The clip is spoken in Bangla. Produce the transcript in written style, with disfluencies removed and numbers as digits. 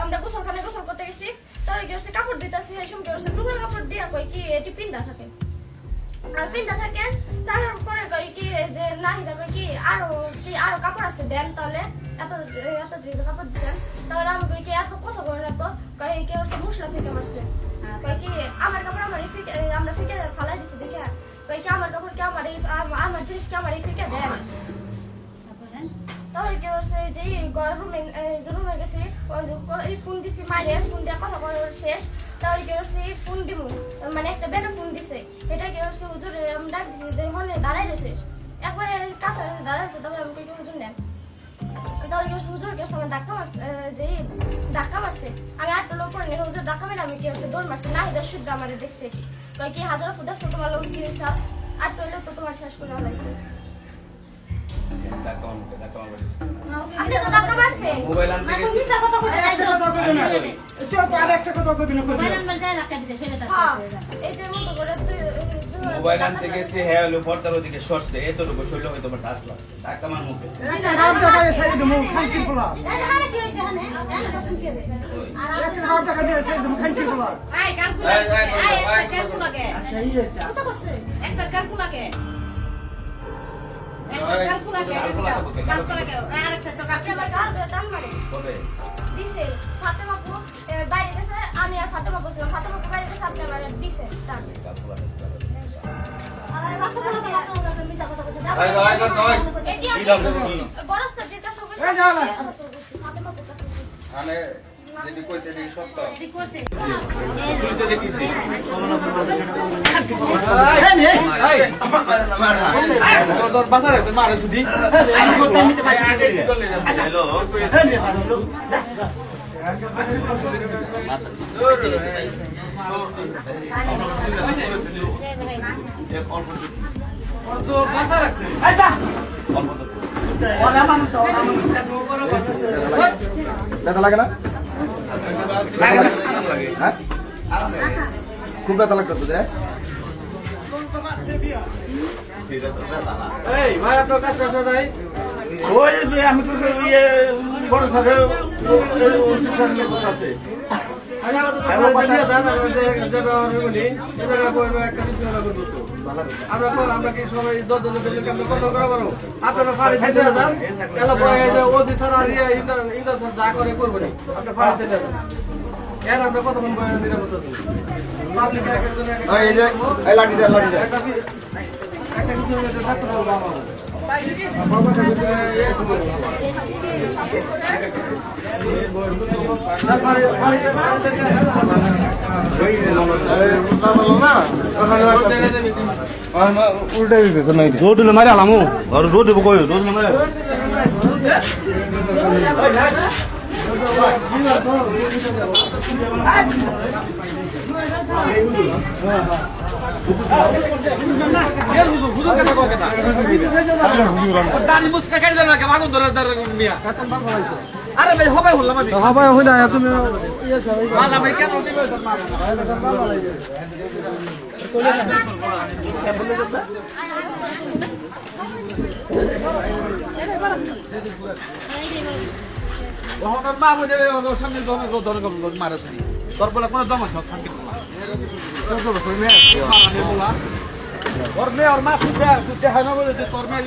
আমরা গোসলখানে গোসল করতে গেছি, তাহলে কি হচ্ছে কাপড় দিতেছি, এই সময় হচ্ছে টুকরা কাপড় দিয়ে কই কি এটি পিন্ডা থাকে, আর পিন্ডা থাকে। তারপরে কই কি যে নাহিদা কই কি আরো কাপড় আছে দেন, তাহলে এত এত কাপড় দিচ্ছেন। তাহলে আমি কই কি এত কথা বলে না তো, কই কি হচ্ছে মশলা ফিকে মারছে, কই কি আমার কাপড় আমরা ফিকে ফালাই দিছি দেখে, কই কি আমার কাপড় কি আমার জিনিস কি আমার ফিকে দেন। তাহলে কি হচ্ছে যে রুমে গেছি, ফোন দিছি মারে, ফোন দিয়ে কথা বলার শেষ। তাহলে কি হচ্ছে ফোন দিব, মানে একটা বেড়ে ফোন দিছে, এটা কি হচ্ছে হুজুরে আমি ডাক দিছি যে হনে দাঁড়াই রয়েছে, একবারে কাছে দাঁড়াইছে। তাহলে আমি কি হুজুর নেন, তাহলে কি হচ্ছে হুজুর কি হচ্ছে আমার ধাক্কা মারছে, যে ধাক্কা মারছে। আমি একটা লোক পরে নেই, হুজুর ধাক্কা মেরে আমি কি হচ্ছে দৌড় মারছে, না এটা শুদ্ধ আমার দেখছে কি কই কি হাজার ফুট দেখছো তোমার লোক কি হয়েছে, আর টইলে তো তোমার শেষ করে হলাই। আপনি তো ধাক্কা মারছেন, মোবাইল আনতে গেছি, মিছা কথা কইতে চল তো আরেকটা কথা কইবি না, মোবাইল আনতে যায় রাখা দিছে সেটা এই যে মতো করে তুই মোবাইল আনতে গেছে, হ্যাঁ হলো পর্দার ওদিকে সরছে, এতটুকু শরীর হয়তো বা টাচ লাগছে, ধাক্কা মার মুখে নাম টাকা সাইড দমু খানকি পোলা, এই মানে কি হইছে মানে জানো কসম কি রে আর নাম টাকা দিয়ে সাইড দমু খানকি পোলা, আই গান কুলা, আই একটা গান কুলা কে, আচ্ছা এই হইছে কত করছে একটা গান কুলা কে, গান কুলা কে কাজ করে কে আর একটা তো কাছে আমার গাল দিয়ে টান মারে কবে দিছে ফাতেমা পু বাইরে গেছে, আমি আর ফাতেমা বলছিলাম, ফাতেমা পু বাইরে গেছে, আপনি আমারে দিছে টান আরে বাসা বলো তো আপনারা মিছা কথা কইতে যাবেন, আই এটি বড়স্ত যে কাছে হইছে এই যাও ফাতেমা পু কাছে আনে যদি কইছে এই সত্য এটি কইছে তুই তো দেখিছি তোর বাসা রে মারে সুদি আমি করতে আমি ভাই আগে করলে যাব হ্যালো হ্যালো মাথা ঠিক আছে ভাই তো বাসা রাখছে আচ্ছা ওরা মানুষ ব্যথা লাগে না, হ্যাঁ খুব ব্যথা লাগতো যে ভাই আপনার কাছে আসা নাই, ওই আমি তো বড় সাহেব আছে আমরা কি সবাই কথা করা পারো, আপনারা ফাড়ি খেতে যান, ওসি ছাড়া যা করে করবো না, আপনি ফাড়ি খেতে যান, এর আমরা কতক্ষণ নিরাপত্তা একটা কিছু থাকতে পারবো উল্টে রোড মারে আলামু রোড কই রোড মারে আরে ভাই হবাই হলাম আমি হবাই হই না তুমি মালা ভাই কেন দিবে মা বুঝে সামনে মারা তোর বলে কোনো দম আছে শান্তি তোর মেয়ে ওর মা সুখে হয় না বলে তোর মেয়ে